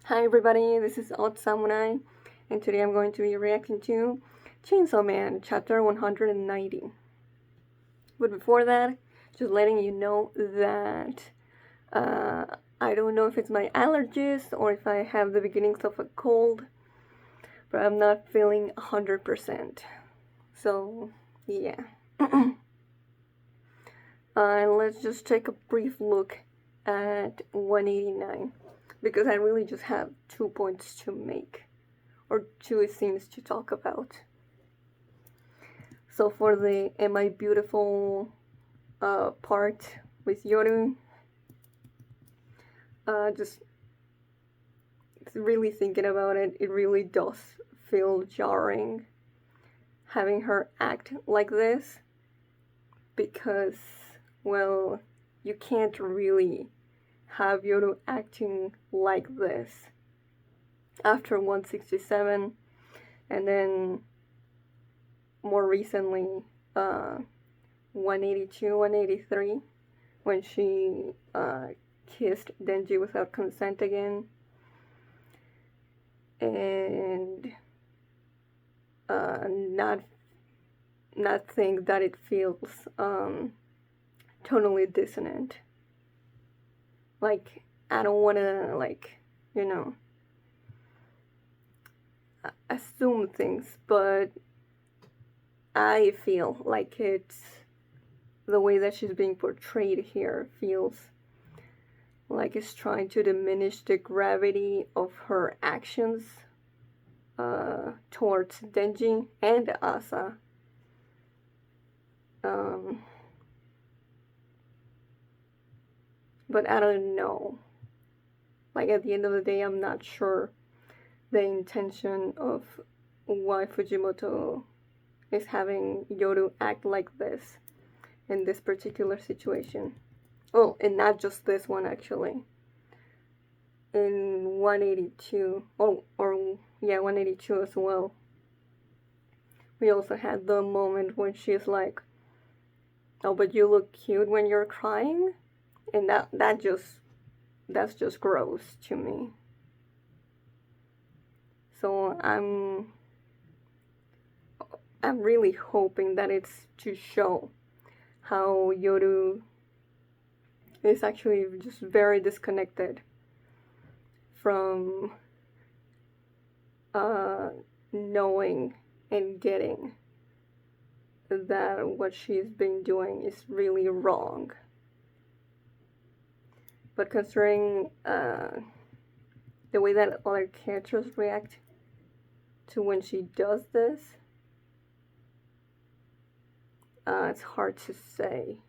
Hi everybody, this is Odd Samurai, and today I'm going to be reacting to Chainsaw Man, chapter 190. But before that, just letting you know that I don't know if it's my allergies or if I have the beginnings of a cold, but I'm not feeling 100%. So, yeah. Let's just take a brief look at 189 because I really just have 2 points to make, or two scenes to talk about. So for the Am I Beautiful part with Yoru, just really thinking about it, it really does feel jarring having her act like this because, well, you can't really have Yoru acting like this after 167, and then more recently 182, 183, when she kissed Denji without consent again, and not think that it feels totally dissonant. Like, I don't want to, like, you know, assume things, but I feel like it's the way that she's being portrayed here feels like it's trying to diminish the gravity of her actions towards Denji and Asa. But I don't know. Like, at the end of the day, I'm not sure the intention of why Fujimoto is having Yoru act like this in this particular situation. Oh, and not just this one, actually. In 182, or yeah, 182 as well. We also had the moment when she's like, "Oh, but you look cute when you're crying," and that's just gross to me. So I'm really hoping that it's to show how Yoru is actually just very disconnected from knowing and getting that what she's been doing is really wrong. But considering the way that other characters react to when she does this, it's hard to say.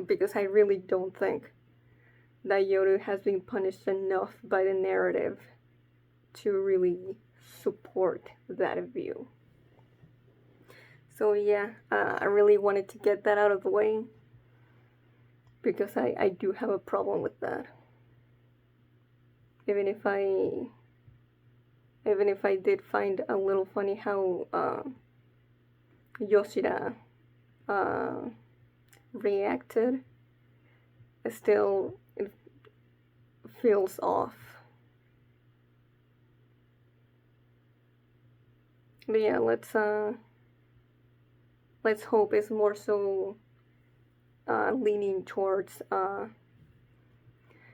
Because I really don't think that Yoru has been punished enough by the narrative to really support that view. So yeah, I really wanted to get that out of the way because I do have a problem with that. Even if I did find a little funny how Yoshida reacted, still it feels off. But yeah, let's hope it's more so leaning towards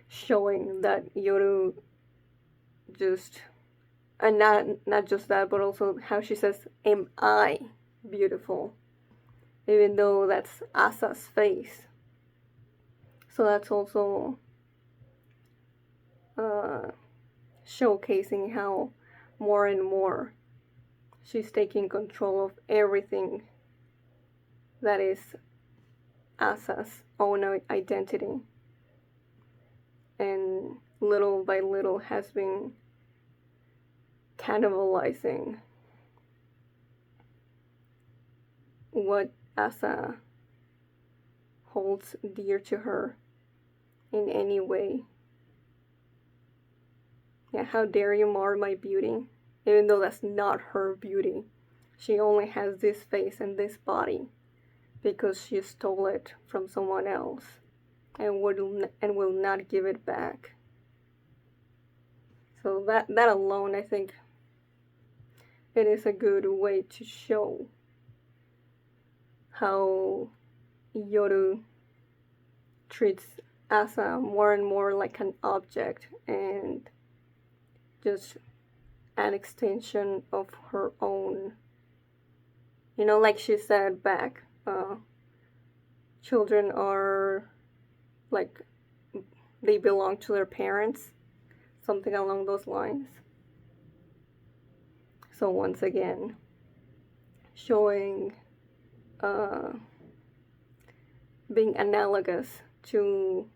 showing that Yoru just, and not just that, but also how she says, "Am I beautiful?" Even though that's Asa's face. So that's also showcasing how more and more she's taking control of everything that is Asa's own identity, and little by little has been cannibalizing what Asa holds dear to her in any way. Yeah, how dare you mar my beauty? Even though that's not her beauty. She only has this face and this body because she stole it from someone else and will not give it back. So that alone, I think it is a good way to show how Yoru treats Asa more and more like an object and just an extension of her own. You know, like she said back, children are like they belong to their parents, something along those lines. So once again, showing uh, being analogous to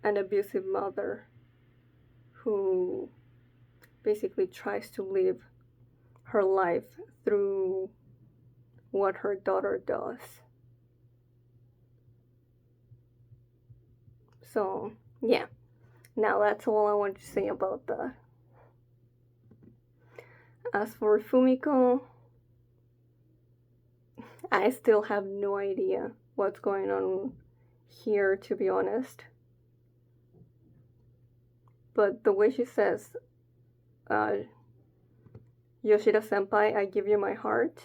an abusive mother who basically tries to live her life through what her daughter does. So, yeah. Now that's all I want to say about that. As for Fumiko, I still have no idea what's going on here, to be honest. But the way she says, uh, Yoshida senpai, I give you my heart,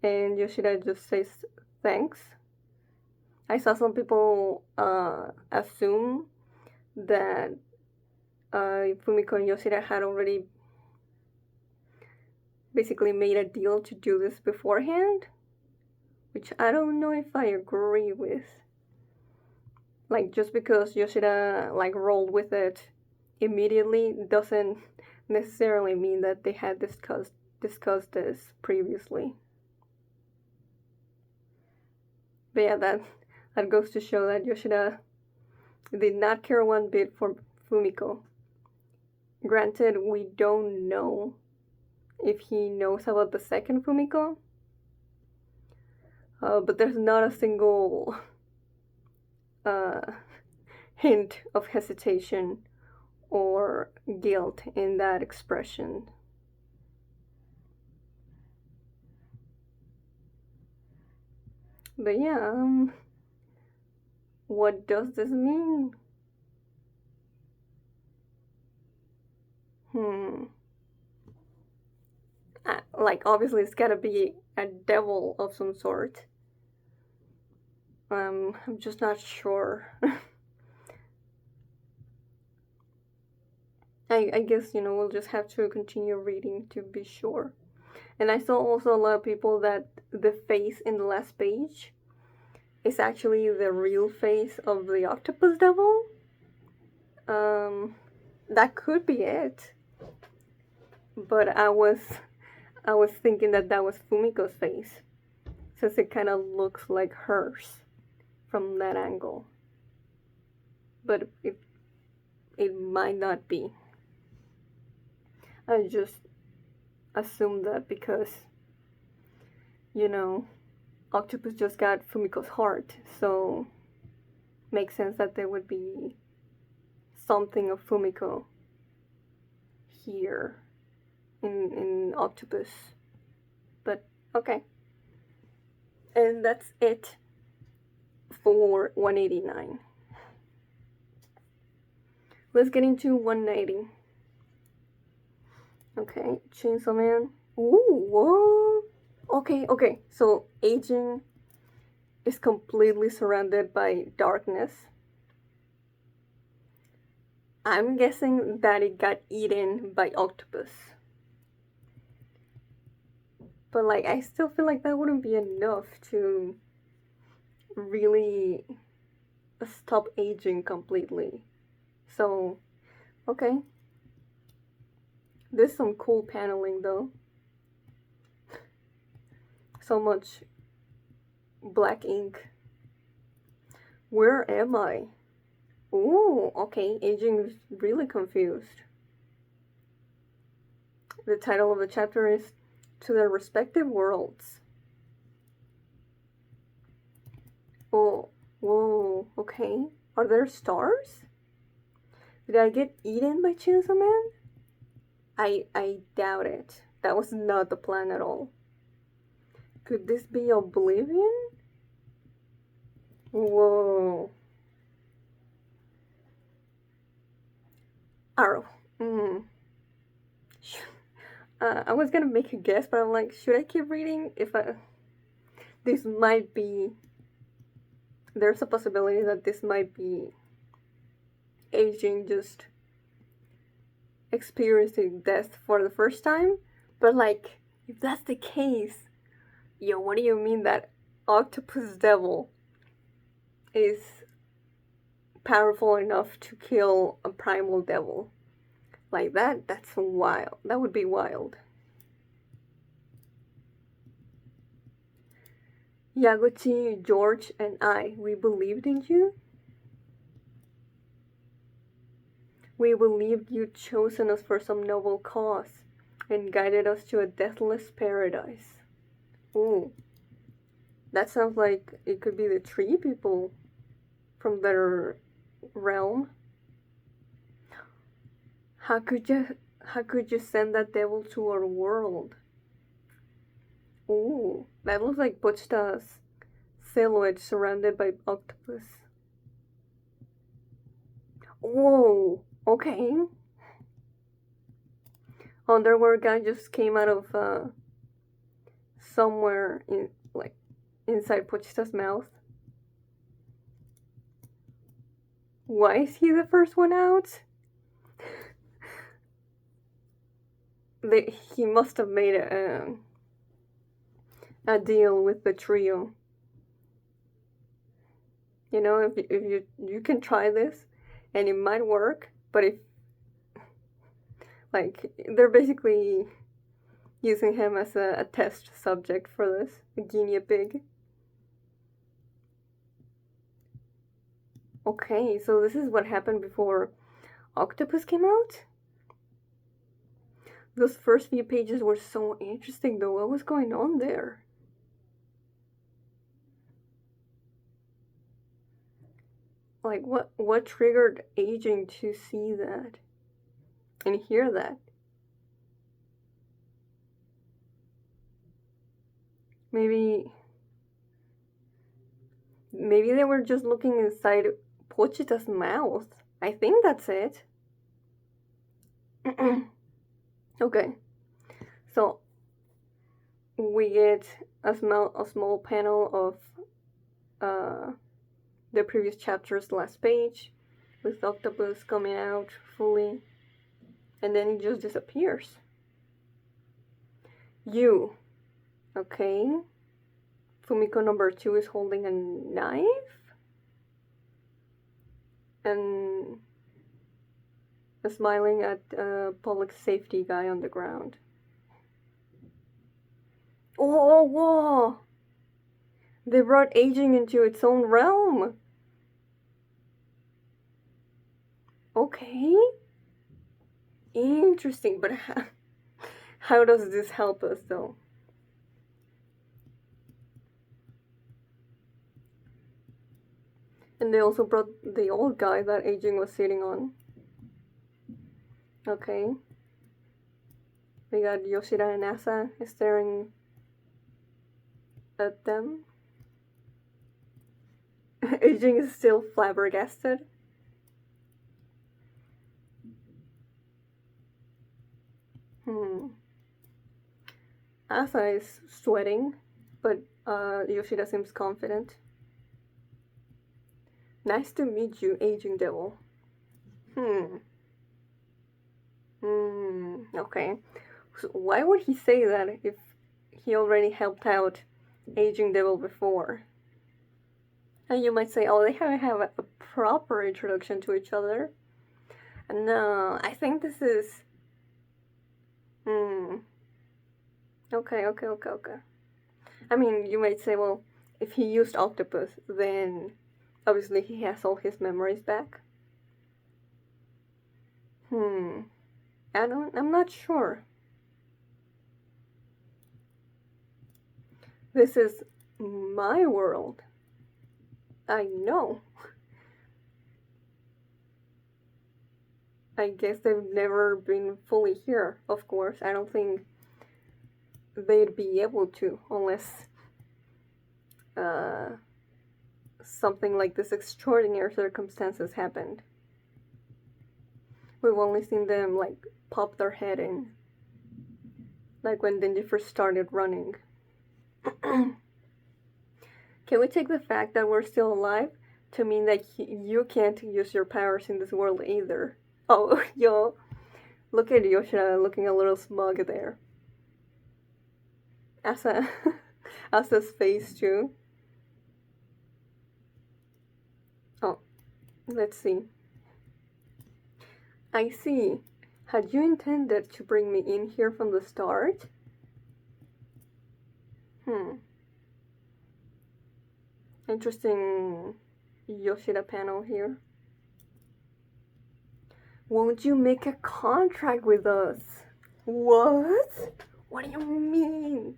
and Yoshida just says thanks. I saw some people assume that Fumiko and Yoshida had already basically made a deal to do this beforehand, which I don't know if I agree with. Like, just because Yoshida like rolled with it immediately doesn't necessarily mean that they had discussed this previously. But yeah, that goes to show that Yoshida did not care one bit for Fumiko. Granted, we don't know if he knows about the second Fumiko, but there's not a single uh, hint of hesitation or guilt in that expression. But yeah, what does this mean? Like, obviously, it's gotta be a devil of some sort. I'm just not sure. I guess, we'll just have to continue reading to be sure. And I saw also a lot of people that the face in the last page is actually the real face of the octopus devil. That could be it. But I was thinking that was Fumiko's face, since it kind of looks like hers from that angle. But it might not be. I just assumed that because, Octopus just got Fumiko's heart, so makes sense that there would be something of Fumiko here in Octopus. But okay. And that's it for 189. Let's get into 190. Okay, Chainsaw Man. Ooh, whoa. Okay. So aging is completely surrounded by darkness. I'm guessing that it got eaten by octopus. But like, I still feel like that wouldn't be enough to really stop aging completely. So, okay. There's some cool paneling though. So much black ink. Where am I? Ooh, okay, aging is really confused. The title of the chapter is To Their Respective Worlds. Oh, whoa, okay. Are there stars? Did I get eaten by Chainsaw Man? I doubt it. That was not the plan at all. Could this be Oblivion? Whoa. Arrow. I was gonna make a guess, but I'm like, should I keep reading? This might be. There's a possibility that this might be aging, just experiencing death for the first time. But like, if that's the case, yo, what do you mean that octopus devil is powerful enough to kill a primal devil? Like that's wild. That would be wild. Yaguchi, George, and I, we believed in you. We believed you'd chosen us for some noble cause and guided us to a deathless paradise. Ooh, that sounds like it could be the tree people from their realm. How could you send that devil to our world? Ooh, that looks like Pochta's silhouette surrounded by octopus. Whoa, okay. Underwear guy just came out of somewhere in like inside Pochita's mouth. Why is he the first one out? He must have made a deal with the trio. You know, if you can try this, and it might work, but if like they're basically using him as a test subject for this, a guinea pig. Okay, so this is what happened before Octopus came out? Those first few pages were so interesting though. What was going on there? Like what triggered aging to see that and hear that? Maybe they were just looking inside Pochita's mouth. I think that's it. Okay. So we get a small panel of the previous chapter's last page with Octopus coming out fully, and then it just disappears. You. Okay. Fumiko number 2 is holding a knife and smiling at a public safety guy on the ground. Oh, whoa! They brought aging into its own realm. Okay. Interesting, but how does this help us though? And they also brought the old guy that aging was sitting on. Okay. We got Yoshida and Asa staring at them. Aging is still flabbergasted. Asa is sweating, but Yoshida seems confident. Nice to meet you, aging devil. Okay. So why would he say that if he already helped out aging devil before? And you might say, oh, they haven't had a proper introduction to each other. No, I think this is... Okay. I mean, you might say, well, if he used octopus, then obviously he has all his memories back. I'm not sure. This is my world. I know. I guess they've never been fully here, of course. I don't think they'd be able to unless something like this extraordinary circumstances happened. We've only seen them, like, pop their head in. Like when Denji first started running. Can we take the fact that we're still alive to mean that you can't use your powers in this world either? Oh, yo. Look at Yoshida looking a little smug there. Asa's face too. Oh, let's see. I see. Had you intended to bring me in here from the start? Interesting Yoshida panel here. Won't you make a contract with us? What? What do you mean?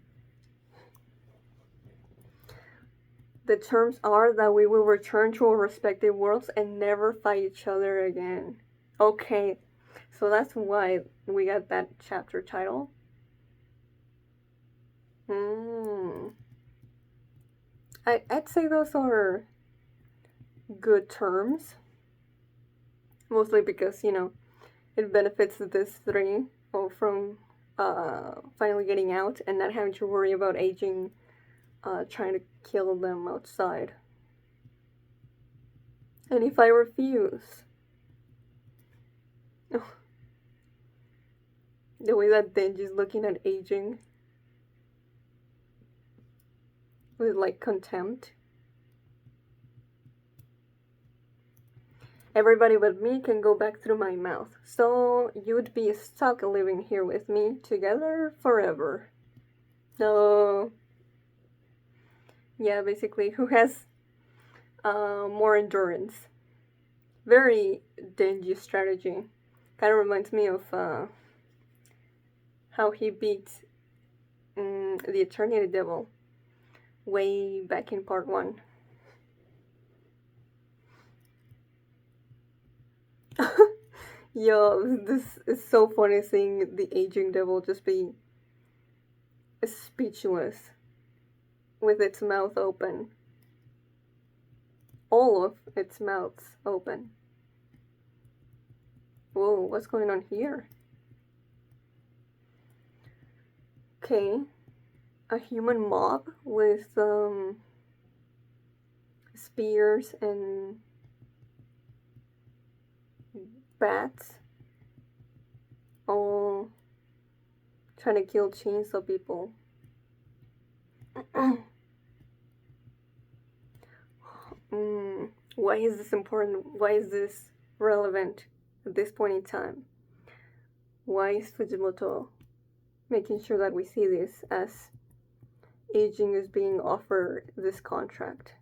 The terms are that we will return to our respective worlds and never fight each other again. Okay, so that's why we got that chapter title. I'd say those are good terms. Mostly because, you know, it benefits this three from finally getting out and not having to worry about aging trying to kill them outside. And if I refuse? Oh, the way that Denji's looking at aging with, like, contempt. Everybody but me can go back through my mouth, so you'd be stuck living here with me together forever. No. Yeah, basically, who has more endurance? Very Denji strategy. Kind of reminds me of how he beat the Eternity Devil way back in part 1. Yo, this is so funny seeing the aging devil just be speechless with its mouth open. All of its mouths open. Whoa, what's going on here? Okay, a human mob with spears and bats all trying to kill chainsaw people. Why is this important? Why is this relevant at this point in time? Why is Fujimoto making sure that we see this as aging is being offered this contract?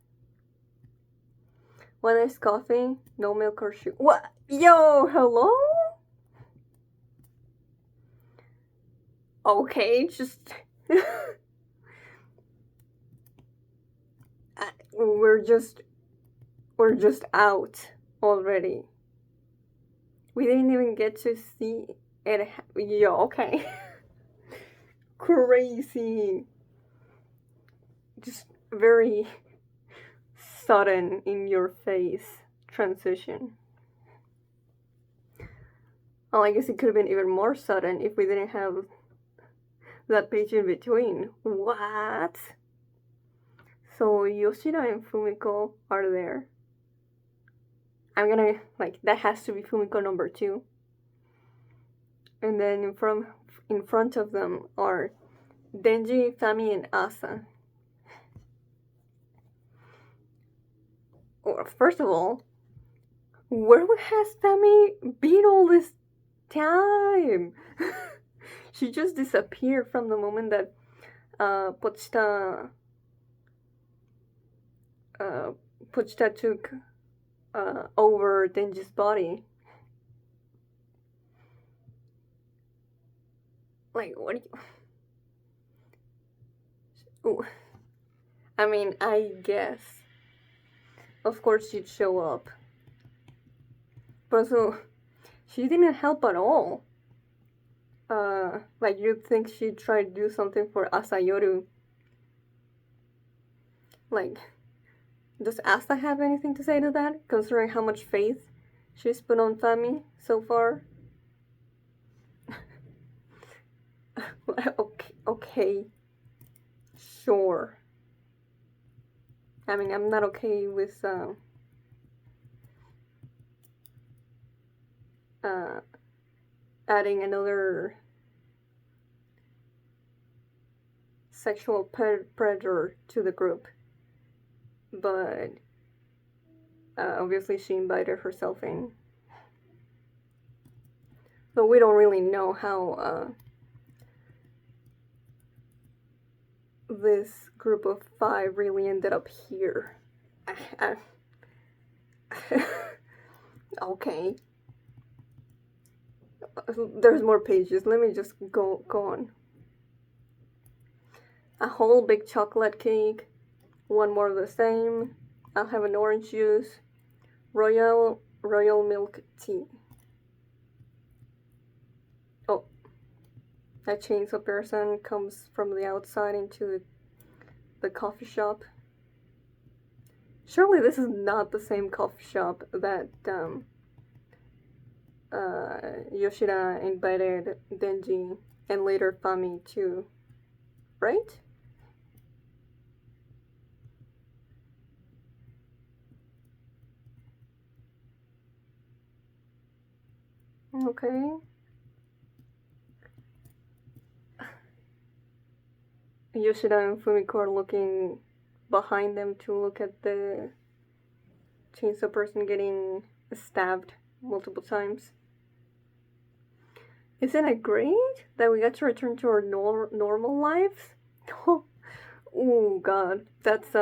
One iced coffee, no milk or sugar. What? Yo, hello? Okay, just... we're just out already. We didn't even get to see it. Yo, okay. Crazy. Just very sudden in your face transition. Well, I guess it could have been even more sudden if we didn't have that page in between. What? So Yoshida and Fumiko are there. I'm gonna, like, that has to be Fumiko number 2. And then in front of them are Denji, Fami, and Asa. Well, first of all, where has Fami been all this time? She just disappeared from the moment that Pochita took over Denji's body. Like, what do you... Ooh. I mean, I guess. Of course she'd show up. But also, she didn't help at all. Like, you'd think she'd try to do something for Asayoru. Like, does Asa have anything to say to that, considering how much faith she's put on Fami so far. Okay, sure. I mean, I'm not okay with adding another sexual predator to the group, but obviously she invited herself in. But we don't really know how this group of 5 really ended up here. Okay. There's more pages. Let me just go on. A whole big chocolate cake. One more of the same. I'll have an orange juice. Royal milk tea. Oh, that chainsaw person comes from the outside into the coffee shop. Surely this is not the same coffee shop that Yoshida invited Denji and later Fami to, right? Okay. Yoshida and Fumiko are looking behind them to look at the chainsaw person getting stabbed multiple times. Isn't it great that we get to return to our normal lives? Oh god, that's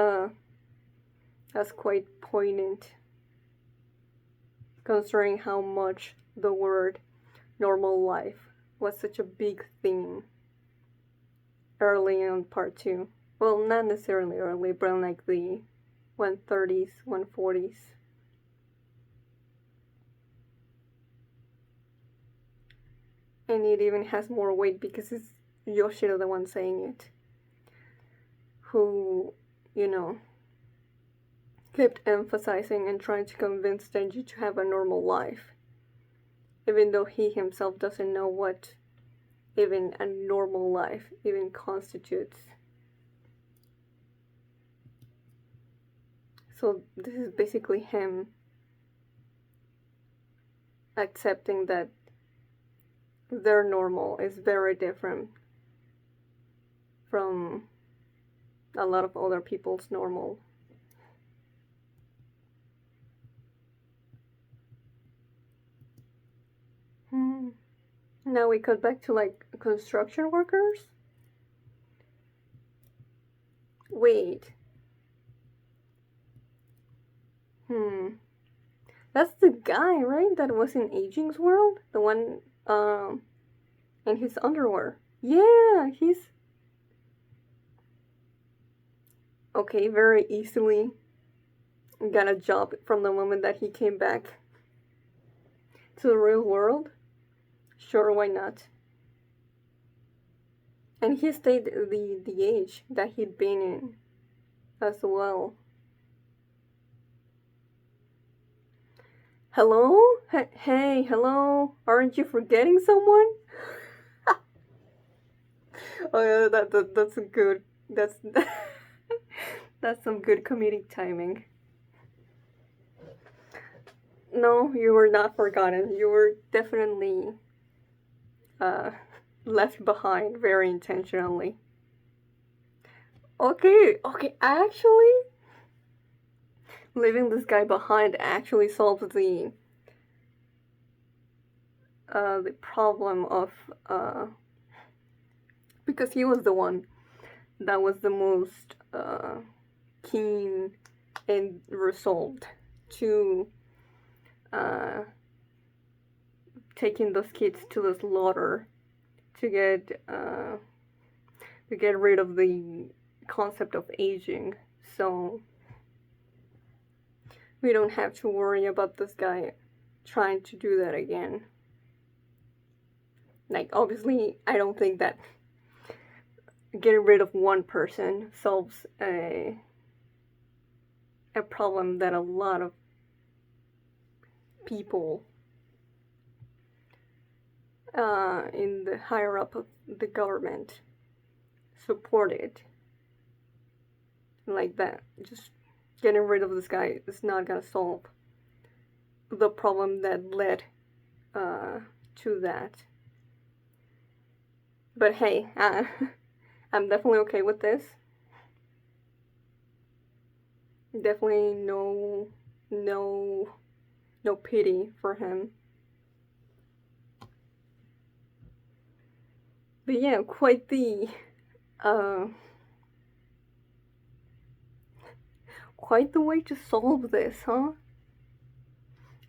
quite poignant, considering how much the word normal life was such a big theme early on part 2. Well, not necessarily early, but in like the 130s, 140s. And it even has more weight because it's Yoshida the one saying it, who, you know, kept emphasizing and trying to convince Denji to have a normal life, even though he himself doesn't know what even a normal life even constitutes. So this is basically him accepting that their normal is very different from a lot of other people's normal. Now we cut back to like construction workers. Wait. That's the guy, right? That was in Aging's world? The one in his underwear. Yeah, he's okay, very easily got a job from the moment that he came back to the real world. Sure, why not? And he stayed the age that he'd been in as well. Hello? Hey, hello? Aren't you forgetting someone? Oh yeah, that's a good. That's that's some good comedic timing. No, you were not forgotten. You were definitely left behind very intentionally. Okay, actually, leaving this guy behind actually solves the problem of because he was the one that was the most keen and resolved to taking those kids to the slaughter to get rid of the concept of aging. So we don't have to worry about this guy trying to do that again. Like, obviously, I don't think that getting rid of one person solves a problem that a lot of people in the higher up of the government support it like that. Just getting rid of this guy is not gonna solve the problem that led to that. But hey, I'm definitely okay with this. Definitely no pity for him. But yeah, quite the uh, quite the way to solve this, huh?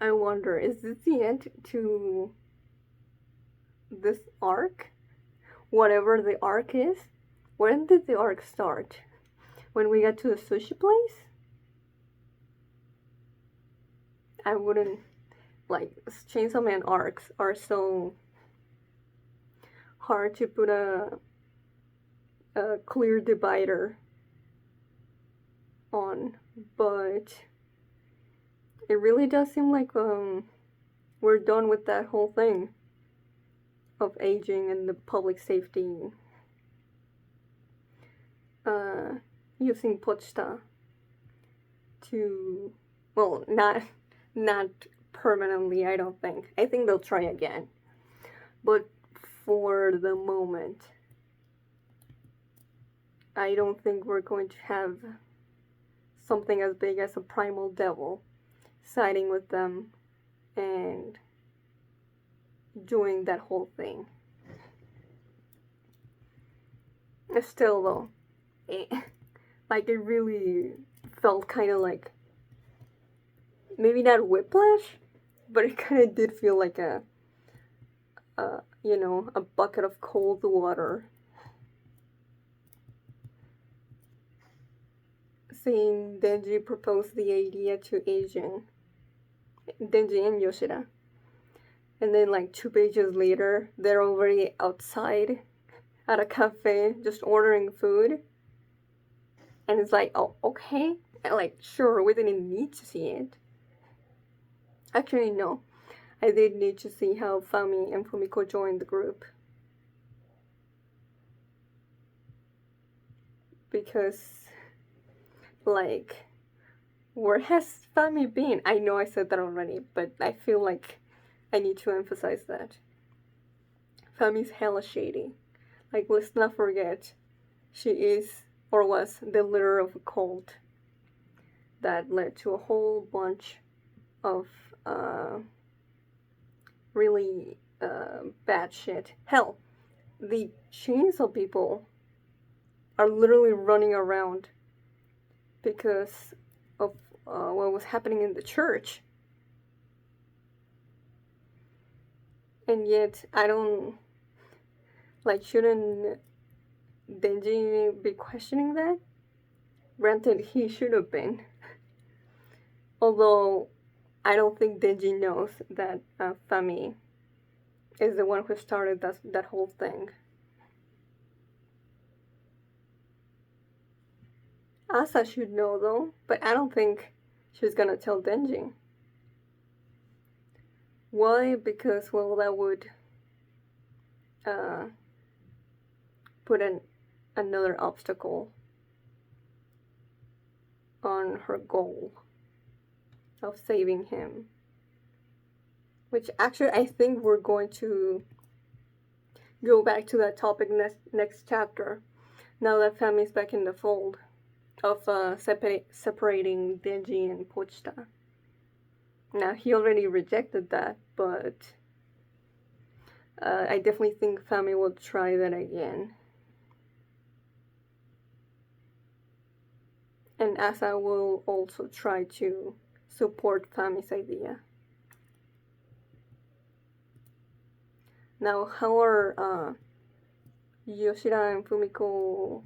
I wonder, is this the end to this arc? Whatever the arc is? When did the arc start? When we got to the sushi place? I wouldn't, like, Chainsaw Man arcs are so hard to put a clear divider on, but it really does seem like we're done with that whole thing of aging and the public safety, using pochta to, well, not permanently, I don't think. I think they'll try again, but for the moment, I don't think we're going to have something as big as a primal devil siding with them and doing that whole thing. Still though, it really felt kind of like, maybe not whiplash, but it kind of did feel like a bucket of cold water. Seeing Denji propose the idea to Denji and Yoshida. And then like 2 pages later, they're already outside at a cafe just ordering food. And it's like, oh, okay. And like, sure, we didn't need to see it. Actually, no. I did need to see how Fami and Fumiko joined the group. Because, like, where has Fami been? I know I said that already, but I feel like I need to emphasize that. Fami's hella shady. Like, let's not forget, she is, or was, the leader of a cult that led to a whole bunch of really bad shit. Hell, the chainsaw people are literally running around because of what was happening in the church. And yet, I don't, like, shouldn't Denji be questioning that? Granted, he should have been. Although, I don't think Denji knows that Fami is the one who started that whole thing. Asa should know though, but I don't think she's gonna tell Denji. Why? Because, well, that would put another obstacle on her goal of saving him. Which actually I think we're going to go back to that topic next chapter. Now that Fami's back in the fold of separating Denji and Pochta. Now he already rejected that, but I definitely think Fami will try that again. And Asa will also try to support Fami's idea. Now, how are Yoshida and Fumiko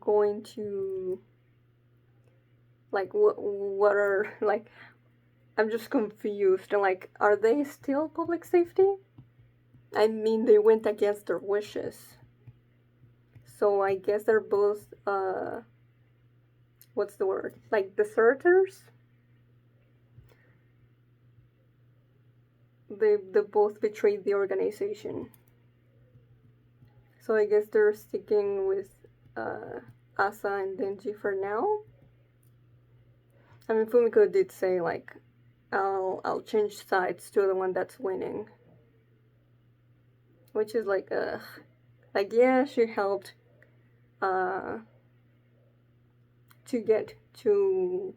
going to, like, what are, like, I'm just confused. Like, are they still public safety? I mean, they went against their wishes. So I guess they're both, what's the word? Like, deserters? they both betrayed the organization. So I guess they're sticking with Asa and Denji for now. I mean, Fumiko did say like, I'll change sides to the one that's winning, which is like yeah, she helped uh to get to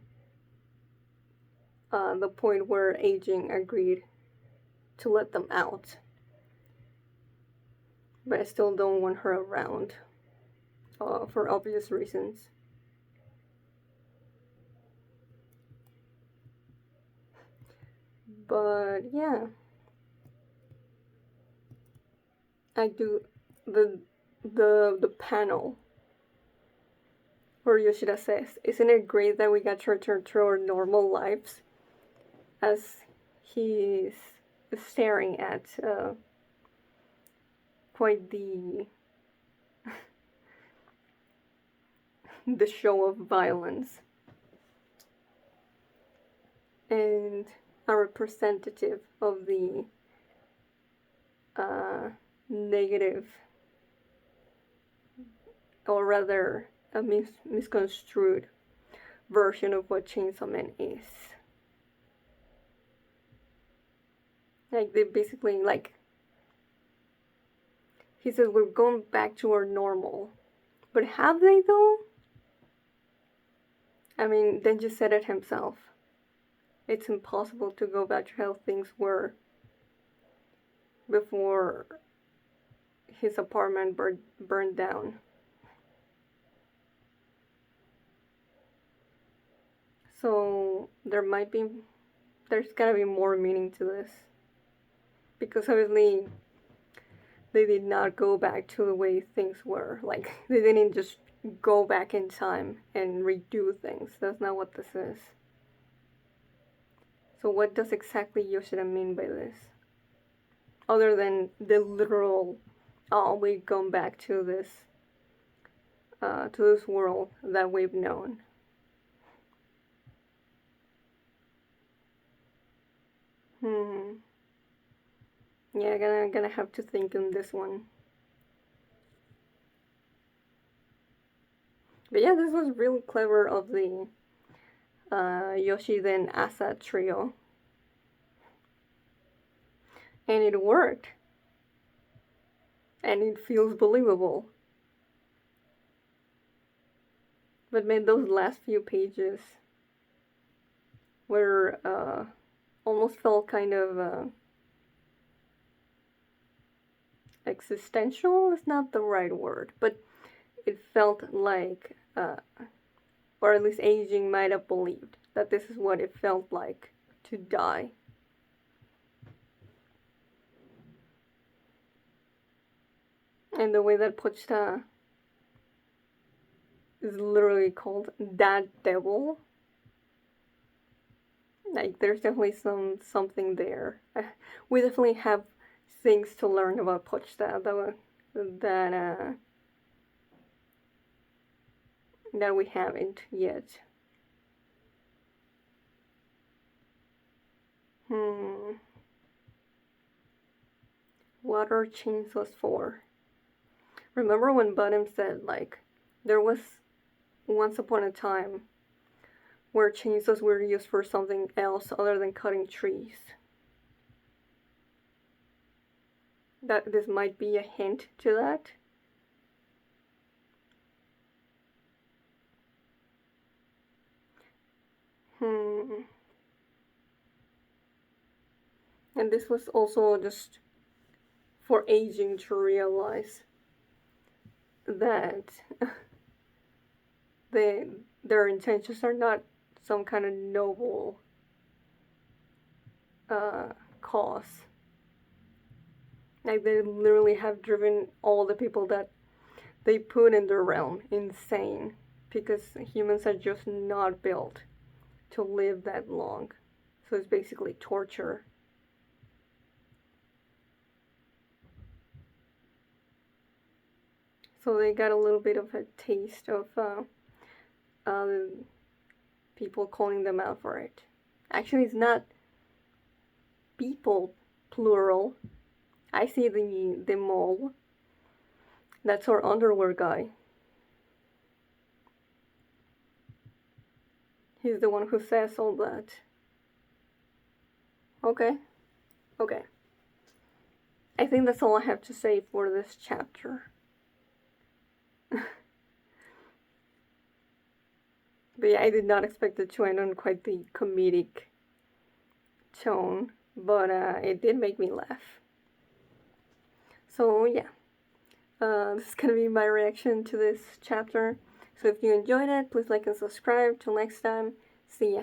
the point where Aging agreed to let them out, but I still don't want her around for obvious reasons. But yeah, I do the the panel where Yoshida says, "Isn't it great that we got to return to our normal lives?" As he's staring at quite the show of violence, and a representative of the negative, or rather a misconstrued version of what Chainsaw Man is. Like, they basically, like, he says we're going back to our normal. But have they though? I mean, Denji said it himself. It's impossible to go back to how things were before his apartment burned down. So there's gotta be more meaning to this. Because obviously they did not go back to the way things were. Like, they didn't just go back in time and redo things. That's not what this is. So what does exactly Yoshida mean by this? Other than the literal, oh, we've gone back to this world that we've known. Yeah, gonna have to think on this one. But yeah, this was real clever of the Yoshida and Asa trio. And it worked. And it feels believable. But man, those last few pages were almost felt kind of existential is not the right word, but it felt like, or at least Aging might have believed that this is what it felt like to die. And the way that Pochita is literally called that devil, like there's definitely something there. We definitely have things to learn about Pochita that we haven't yet. What are chainsaws for? Remember when Bottom said, like, there was once upon a time where chainsaws were used for something else other than cutting trees? That this might be a hint to that? And this was also just for Aging to realize that their intentions are not some kind of noble cause. Like, they literally have driven all the people that they put in their realm insane, because humans are just not built to live that long. So it's basically torture. So they got a little bit of a taste of people calling them out for it. Actually, it's not people plural. I see the mole. That's our underwear guy. He's the one who says all that. Okay, okay. I think that's all I have to say for this chapter. But yeah, I did not expect it to end on quite the comedic tone, but it did make me laugh. So yeah, this is gonna be my reaction to this chapter. So if you enjoyed it, please like and subscribe. Till next time, see ya.